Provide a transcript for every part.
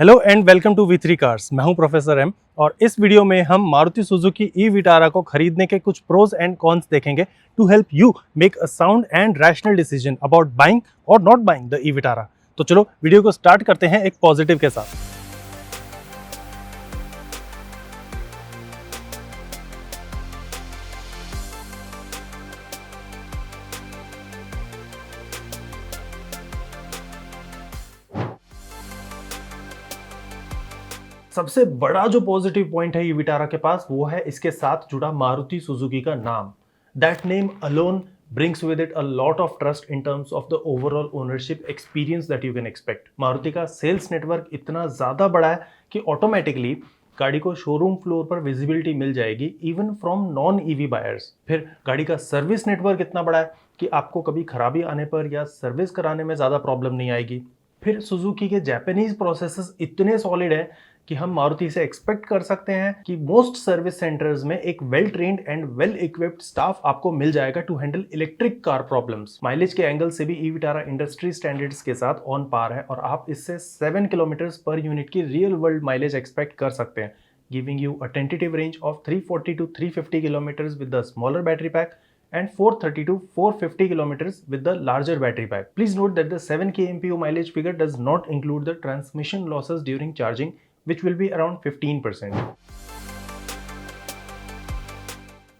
Hello and welcome to V3 cars. मैं हूं professor M और इस वीडियो में हम मारुति सुजुकी ई विटारा को खरीदने के कुछ प्रोज एंड कॉन्स देखेंगे to help you make a sound and rational decision about buying or not buying the e Vitara. तो चलो वीडियो को स्टार्ट करते हैं एक पॉजिटिव के साथ। सबसे बड़ा जो पॉजिटिव पॉइंट है ई विटारा के पास वो है इसके साथ जुड़ा मारुति सुजुकी का नाम। That name alone brings with it a lot of trust in terms of the overall ownership experience that you can expect। Maruti का सेल्स नेटवर्क इतना ज़्यादा बड़ा है कि ऑटोमेटिकली गाड़ी को शोरूम फ्लोर पर विजिबिलिटी मिल जाएगी even from non EV buyers. फिर गाड़ी का सर्विस नेटवर्क इतना बड़ा है कि आपको कभी खराबी आने पर या सर्विस कराने में ज़्यादा प्रॉब्लम नहीं आएगी। फिर सुजुकी के जापानीज प्रोसेसेस इतने सॉलिड हैं कि हम मारुति से एक्सपेक्ट कर सकते हैं कि मोस्ट सर्विस सेंटर्स में एक well trained and well equipped staff आपको मिल जाएगा to handle electric car problems. Mileage के एंगल से भी ई विटारा इंडस्ट्री स्टैंडर्ड्स के साथ ऑन पार है और आप इससे 7 किलोमीटर पर यूनिट की रियल वर्ल्ड माइलेज एक्सपेक्ट कर सकते हैं, giving you a tentative range of 340 to 350 kilometre with the smaller battery pack and 430 to 450 kilometers with the larger battery pack. Please note that the 7 kmph mileage figure does not include the transmission losses during charging, which will be around 15%.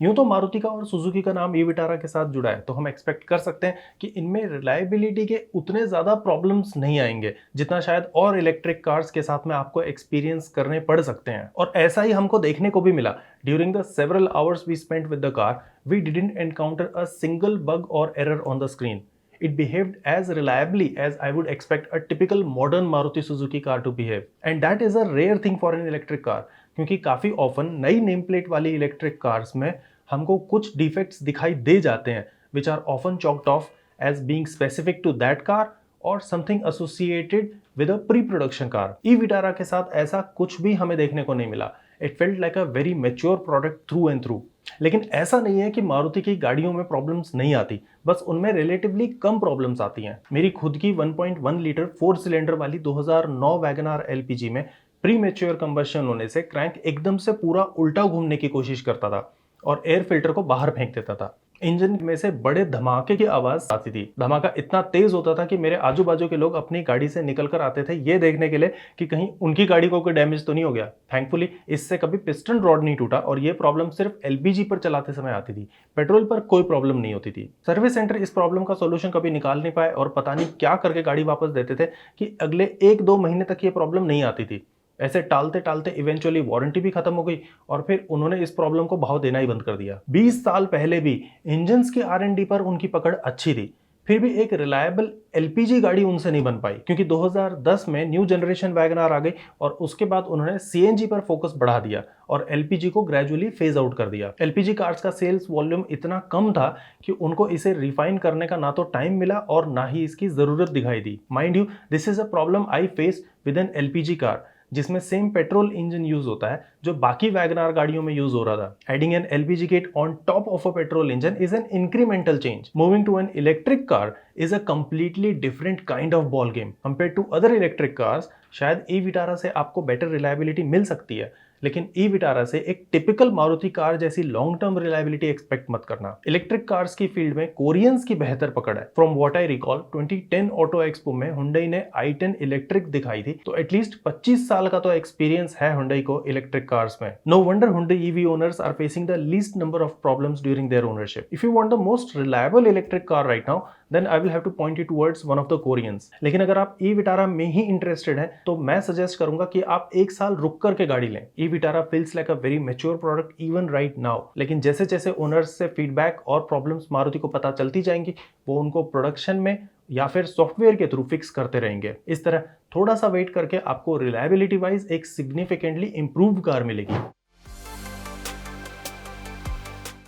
यूं तो मारुति का और Suzuki का नाम ई Vitara के साथ जुड़ा है तो हम एक्सपेक्ट कर सकते हैं कि इनमें रिलायबिलिटी के उतने ज़्यादा प्रॉब्लम्स नहीं आएंगे जितना शायद और इलेक्ट्रिक कार्स के साथ में आपको एक्सपीरियंस करने पड़ सकते हैं। और ऐसा ही हमको देखने को भी मिला। During the several hours we spent with the car we didn't encounter a single bug or error on the screen. It behaved as reliably as I would expect a typical modern Maruti Suzuki car to behave. And that is a rare thing for an electric car, क्योंकि काफ़ी often नई name plate वाली electric cars में हमको कुछ defects दिखाई दे जाते हैं which are often chalked off as being specific to that car or something associated with a pre production car. E Vitara के साथ ऐसा कुछ भी हमें देखने को नहीं मिला। It felt like a very mature product through and through. लेकिन ऐसा नहीं है कि मारुति की गाड़ियों में प्रॉब्लम्स नहीं आती, बस उनमें रिलेटिवली कम प्रॉब्लम्स आती हैं। मेरी खुद की 1.1 लीटर 4 सिलेंडर वाली 2009 वैगन आर एलपीजी में प्री मैच्योर कंबशन होने से क्रैंक एकदम से पूरा उल्टा घूमने की कोशिश करता था और एयर फिल्टर को बाहर फेंक देता था। इंजन में से बड़े धमाके की आवाज आती थी। धमाका इतना तेज होता था कि मेरे आजू बाजू के लोग अपनी गाड़ी से निकल कर आते थे ये देखने के लिए कि कहीं उनकी गाड़ी को कोई डैमेज तो नहीं हो गया। थैंकफुली इससे कभी पिस्टन रॉड नहीं टूटा और ये प्रॉब्लम सिर्फ एलपीजी पर चलाते समय आती थी, पेट्रोल पर कोई प्रॉब्लम नहीं होती थी। सर्विस सेंटर इस प्रॉब्लम का सोल्यूशन कभी निकाल नहीं पाए और पता नहीं क्या करके गाड़ी वापस देते थे कि अगले 1-2 महीने तक ये प्रॉब्लम नहीं आती थी। ऐसे टालते टालते इवेंचुअली वारंटी भी खत्म हो गई और फिर उन्होंने इस प्रॉब्लम को भाव देना ही बंद कर दिया। 20 साल पहले भी इंजन्स की R&D पर उनकी पकड़ अच्छी थी, फिर भी एक रिलायबल एलपीजी गाड़ी उनसे नहीं बन पाई क्योंकि 2010 में न्यू जनरेशन वैगन आर आ गई और उसके बाद उन्होंने सीएनजी पर फोकस बढ़ा दिया और एलपीजी को ग्रेजुअली फेज आउट कर दिया। एलपीजी कार्स का सेल्स वॉल्यूम इतना कम था कि उनको इसे रिफाइन करने का ना तो टाइम मिला और ना ही इसकी जरूरत दिखाई दी। Mind you, this is a problem I face with an LPG car जिसमें सेम पेट्रोल इंजन यूज होता है जो बाकी वैगन आर गाड़ियों में यूज हो रहा था। Adding an LPG kit on top of a petrol engine is an incremental change. Moving to an electric car is a completely different kind of ball game compared to other electric cars। शायद e Vitara से आपको better reliability मिल सकती है, लेकिन e Vitara से एक typical Maruti car जैसी long term reliability expect मत करना। इलेक्ट्रिक कार्स की फील्ड में कोरियंस की बेहतर पकड़ है। From what I recall 2010 auto expo में हुंडई ने i10 इलेक्ट्रिक दिखाई थी, तो एटलीस्ट 25 साल का तो एक्सपीरियंस है हुंडई को इलेक्ट्रिक कार्स में। No wonder Hyundai EV owners are facing the least number of problems during their ownership. If you want the most reliable electric car right now then I will have to point you towards one of the Koreans। लेकिन अगर आप e Vitara में ही interested हैं तो मैं suggest करूंगा कि आप 1 साल रुक करके गाड़ी लें। E Vitara feels like a very mature product even right now, लेकिन जैसे जैसे ओनर्स से फीडबैक और प्रॉब्लम्स मारुति को पता चलती जाएंगी वो उनको प्रोडक्शन में या फिर सॉफ्टवेयर के थ्रू फिक्स करते रहेंगे। इस तरह थोड़ा सा वेट करके आपको रिलायबिलिटी वाइज एक सिग्निफिकेंटली इंप्रूव्ड कार मिलेगी।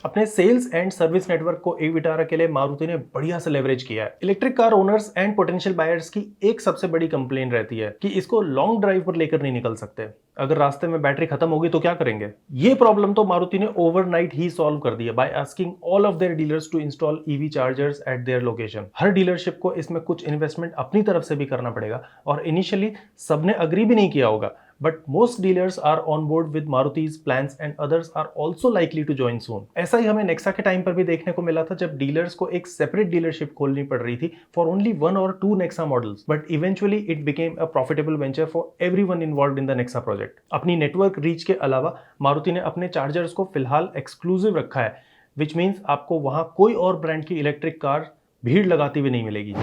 अपने सेल्स एंड सर्विस नेटवर्क को ई-विटारा के लिए मारुति ने बढ़िया से लेवरेज किया है। Electric car owners and potential buyers की एक सबसे बड़ी कंप्लेन रहती है कि इसको लॉन्ग ड्राइव पर लेकर नहीं निकल सकते। अगर रास्ते में बैटरी खत्म होगी तो क्या करेंगे? ये प्रॉब्लम तो मारुति ने ओवरनाइट ही सॉल्व कर दी है by asking all of their dealers to install EV chargers at their location. हर डीलरशिप को इसमें कुछ इन्वेस्टमेंट अपनी तरफ से भी करना पड़ेगा और इनिशियली सबने अग्री भी नहीं किया होगा, but most dealers are on board with Maruti's plans and others are also likely to join soon। ऐसा ही हमें नेक्सा के टाइम पर भी देखने को मिला था जब डीलर्स को एक सेपरेट डीलरशिप खोलनी पड़ रही थी for only 1 or 2 Nexa models, but eventually it became a profitable venture for everyone involved in the Nexa project. अपनी नेटवर्क रीच के अलावा मारुति ने अपने चार्जर्स को फिलहाल एक्सक्लूसिव रखा है, विच मीन्स आपको वहां कोई और ब्रांड की इलेक्ट्रिक कार भीड़ लगाती हुई नहीं मिलेगी।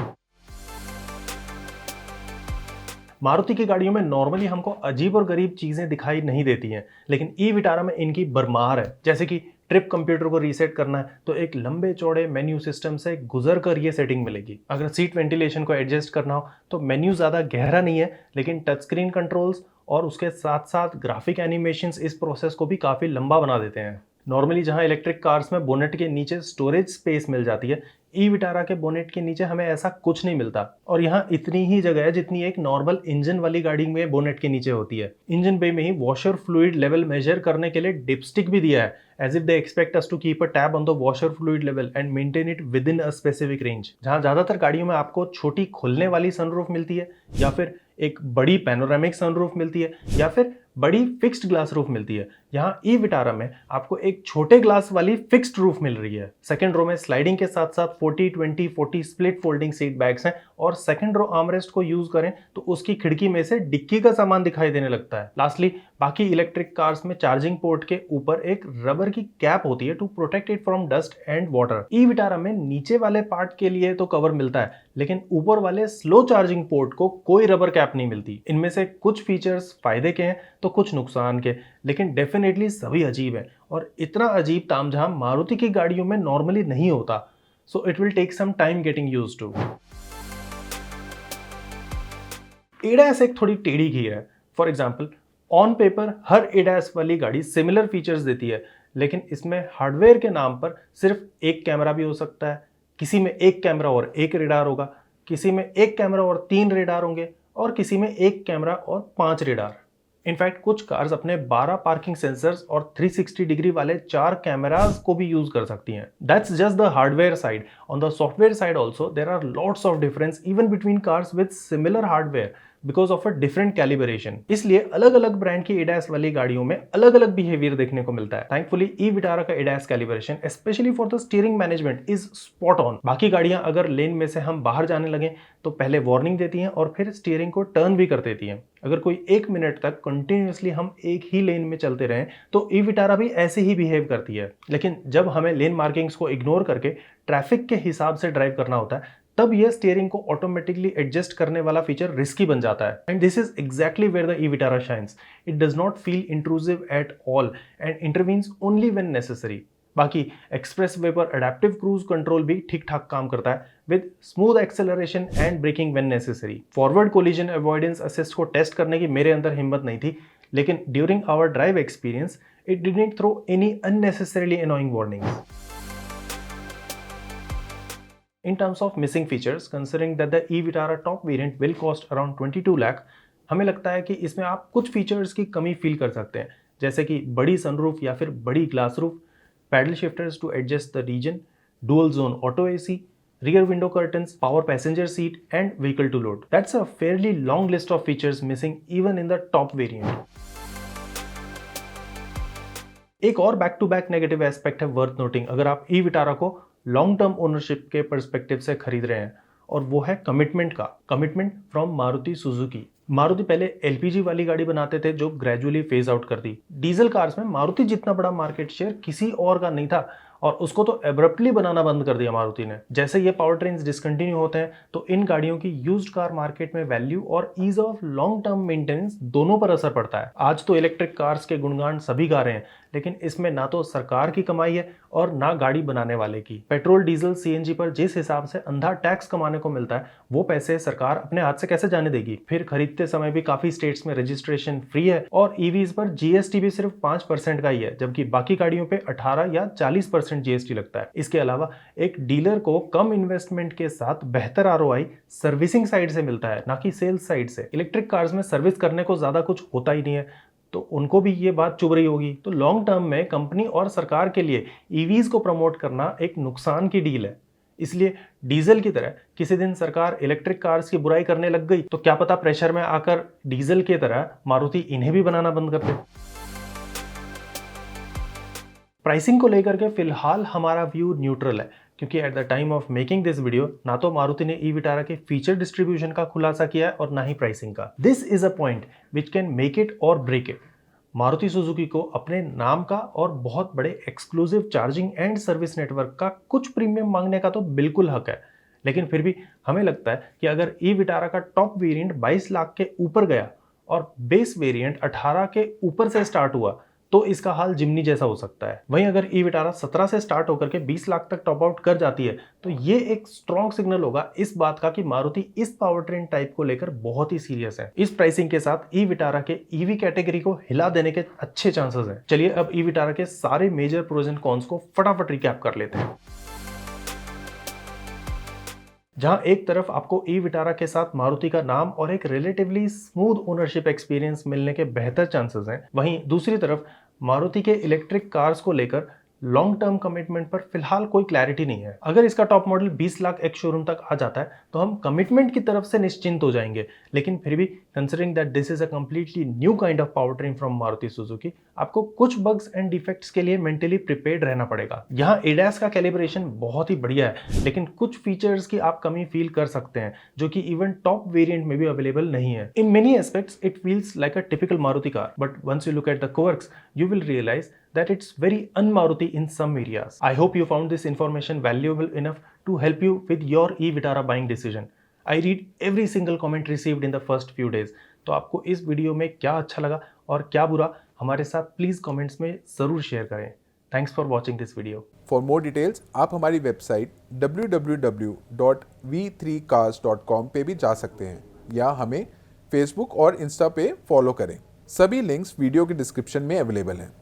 मारुति की गाड़ियों में नॉर्मली हमको अजीब और गरीब चीजें दिखाई नहीं देती हैं, लेकिन ई-विटारा में इनकी भरमार है। जैसे कि ट्रिप कंप्यूटर को रीसेट करना है तो एक लंबे चौड़े मेन्यू सिस्टम से गुजर कर ये सेटिंग मिलेगी। अगर सीट वेंटिलेशन को एडजस्ट करना हो तो मेन्यू ज्यादा गहरा नहीं है, लेकिन टच स्क्रीन कंट्रोल्स और उसके साथ साथ ग्राफिक एनिमेशंस इस प्रोसेस को भी काफी लंबा बना देते हैं। नॉर्मली जहां इलेक्ट्रिक कार्स में बोनेट के नीचे स्टोरेज स्पेस मिल जाती है, ई-विटारा के बोनेट के नीचे हमें ऐसा कुछ नहीं मिलता और यहाँ इतनी ही जगह है जितनी एक नॉर्मल इंजन वाली गाड़ी में बोनेट के नीचे होती है। इंजन बे में ही वॉशर फ्लूइड लेवल मेजर करने के लिए डिपस्टिक भी दिया है, as if they expect us to keep a tab on the washer fluid level and maintain it within a specific range. जहां ज्यादातर गाड़ियों में आपको छोटी खुलने वाली सनरूफ मिलती है या फिर एक बड़ी पैनोरामिक सनरूफ मिलती है या फिर बड़ी फिक्स्ड ग्लास रूफ मिलती है, यहाँ ई-विटारा में आपको एक छोटे ग्लास वाली फिक्स्ड रूफ मिल रही है। सेकंड रो में स्लाइडिंग के साथ साथ 40-20-40 स्प्लिट फोल्डिंग सीट बैग्स हैं और सेकंड रो आर्मरेस्ट को यूज करें तो उसकी खिड़की में से डिक्की का सामान दिखाई देने लगता है। लास्टली बाकी इलेक्ट्रिक कार्स में चार्जिंग पोर्ट के ऊपर एक रबर की कैप होती है to protect it from dust and water. E Vitara में नीचे वाले पार्ट के लिए तो कवर मिलता है, लेकिन ऊपर वाले स्लो चार्जिंग पोर्ट को कोई रबर कैप नहीं मिलती। इनमें से कुछ फीचर्स फायदे के हैं तो कुछ नुकसान के, लेकिन डेफिनेटली सभी अजीब है और इतना अजीब तामझाम मारुति की गाड़ियों में नॉर्मली नहीं होता, so it will take some time getting used to. ADAS एक थोड़ी टेढ़ी खीर है। फॉर एग्जांपल ऑन पेपर हर एडास वाली गाड़ी सिमिलर फीचर्स देती है, लेकिन इसमें हार्डवेयर के नाम पर सिर्फ एक कैमरा भी हो सकता है, किसी में एक कैमरा और एक रेडार होगा, किसी में एक कैमरा और 3 रेडार होंगे और किसी में एक कैमरा और 5 रेडार। इनफैक्ट कुछ कार्स अपने 12 पार्किंग सेंसर्स और 360 डिग्री वाले 4 कैमरास को भी यूज कर सकती हैं। That's just the hardware side. On the software side also there are lots of difference even between cars with similar hardware because of a different calibration. इसलिए अलग अलग ब्रांड की एडास वाली गाड़ियों में अलग अलग बिहेवियर देखने को मिलता है। थैंकफुली ई-विटारा का ADAS calibration specially for the steering management is spot on. बाकी गाड़ियां अगर लेन में से हम बाहर जाने लगे तो पहले वार्निंग देती हैं और फिर स्टीयरिंग को टर्न भी कर देती हैं। अगर कोई 1 मिनट तक कंटिन्यूअसली हम एक ही लेन में चलते रहें तो ई-विटारा भी ऐसे ही बिहेव करती है। लेकिन जब हमें लेन मार्किंग्स को इग्नोर करके ट्रैफिक के हिसाब से ड्राइव करना होता है, तब यह स्टीयरिंग को ऑटोमेटिकली एडजस्ट करने वाला फीचर रिस्की बन जाता है। And this is exactly where the e Vitara shines. It does not feel intrusive at all and intervenes only when necessary. बाकी एक्सप्रेस वे पर अडेप्टिव क्रूज कंट्रोल भी ठीक ठाक काम करता है with smooth acceleration and braking when necessary. Forward collision avoidance assist को test करने की मेरे अंदर हिम्मत नहीं थी, लेकिन during our drive experience it didn't throw any unnecessarily annoying warnings. In terms of missing features, considering that the e-Vitara top variant will cost around 22 lakh, हमें लगता है कि इसमें आप कुछ फीचर्स की कमी फील कर सकते हैं, जैसे कि बड़ी सनरूफ या फिर बड़ी glass roof, paddle shifters to adjust the regen, dual zone auto AC, rear window curtains, power passenger seat and vehicle to load. That's a fairly long list of features missing even in the top variant. एक और back to back negative aspect है worth noting अगर आप e Vitara को long term ownership के perspective से खरीद रहे हैं, और वो है कमिटमेंट का। Commitment from Maruti Suzuki. Maruti पहले एलपीजी वाली गाड़ी बनाते थे जो ग्रेजुअली फेज आउट कर दी। डीजल कार्स में मारुति जितना बड़ा मार्केट शेयर किसी और का नहीं था और उसको तो एब्रप्टली बनाना बंद कर दिया मारुति ने। जैसे ये पावर ट्रेन्स डिसकंटिन्यू होते हैं तो इन गाड़ियों की यूज्ड कार मार्केट में वैल्यू और ease of long term maintenance दोनों पर असर पड़ता है। आज तो इलेक्ट्रिक कार्स के गुणगान सभी गा रहे हैं, लेकिन इसमें ना तो सरकार की कमाई है और ना गाड़ी बनाने वाले की। पेट्रोल डीजल सीएनजी पर जिस हिसाब से अंधा टैक्स कमाने को मिलता है, वो पैसे सरकार अपने हाथ से कैसे जाने देगी। फिर खरीदते समय भी काफी स्टेट्स में रजिस्ट्रेशन फ्री है और ईवीज पर जीएसटी भी सिर्फ 5% का ही है, जबकि बाकी गाड़ियों पे 18 या 40% 10% जीएसटी लगता है। इसके अलावा एक डीलर को कम इन्वेस्टमेंट के साथ बेहतर आरओआई सर्विसिंग साइड से मिलता है, ना कि सेल्स साइड से। इलेक्ट्रिक कार्स में सर्विस करने को ज़्यादा कुछ होता ही नहीं है, तो उनको भी ये बात चुभ रही होगी। तो लॉन्ग टर्म में कंपनी और सरकार के लिए ईवीज को प्रमोट करना एक नुकसान की डील है। इसलिए डीजल की तरह किसी दिन सरकार इलेक्ट्रिक कार्स की बुराई करने लग गई तो क्या पता प्रेशर में आकर डीजल की तरह मारुति इन्हें भी बनाना बंद कर दे। प्राइसिंग को लेकर के फिलहाल हमारा व्यू न्यूट्रल है, क्योंकि at the time of making this video ना तो मारुति ने ई विटारा के फीचर डिस्ट्रीब्यूशन का खुलासा किया है और ना ही प्राइसिंग का। This is a point which can make it और ब्रेक इट। मारुति सुजुकी को अपने नाम का और बहुत बड़े exclusive charging and service network का कुछ प्रीमियम मांगने का तो बिल्कुल हक है, लेकिन फिर भी हमें लगता है कि अगर ई विटारा का टॉप वेरिएंट 22 लाख के ऊपर गया और बेस वेरिएंट 18 के ऊपर से स्टार्ट हुआ तो इसका हाल जिमनी जैसा हो सकता है। वहीं अगर ई विटारा 17 से स्टार्ट होकर के 20 लाख तक टॉप आउट कर जाती है तो ये एक स्ट्रॉन्ग सिग्नल होगा इस बात का कि मारुति इस पावर ट्रेन टाइप को लेकर बहुत ही सीरियस है। इस प्राइसिंग के साथ ई विटारा के ईवी कैटेगरी को हिला देने के अच्छे चांसेस हैं। चलिए अब ई विटारा के सारे मेजर प्रोज एंड कॉन्स को फटाफट रिकैप कर लेते हैं। जहां एक तरफ आपको ई विटारा के साथ मारुति का नाम और एक रिलेटिवली स्मूथ ओनरशिप एक्सपीरियंस मिलने के बेहतर चांसेस हैं, वहीं दूसरी तरफ मारुति के इलेक्ट्रिक कार्स को लेकर लॉन्ग टर्म कमिटमेंट पर फिलहाल कोई क्लैरिटी नहीं है। अगर इसका टॉप मॉडल 20 लाख एक शोरूम तक आ जाता है तो हम कमिटमेंट की तरफ से निश्चिंत हो जाएंगे, लेकिन फिर भी considering that this is a completely new kind of power train from Maruti Suzuki, आपको कुछ बग्स एंड डिफेक्ट्स के लिए मेंटली प्रिपेयर्ड रहना पड़ेगा। यहाँ एडैस का कैलिब्रेशन बहुत ही बढ़िया है, लेकिन कुछ फीचर्स की आप कमी फील कर सकते हैं जो कि इवन टॉप वेरिएंट में भी अवेलेबल नहीं है। In many aspects it feels like a typical Maruti car, but once you look at the quirks you will realize that it's very un-Maruti in some areas. I hope you found this information valuable enough to help you with your e-Vitara buying decision. I read every single comment received in the first few days. तो आपको इस video में क्या अच्छा लगा और क्या बुरा हमारे साथ प्लीज कमेंट्स में जरूर शेयर करें। Thanks for watching this video. For more details आप हमारी वेबसाइट www.v3cars.com पे भी जा सकते हैं या हमें फेसबुक और इंस्टा पे फॉलो करें। सभी लिंक्स वीडियो के डिस्क्रिप्शन में अवेलेबल हैं।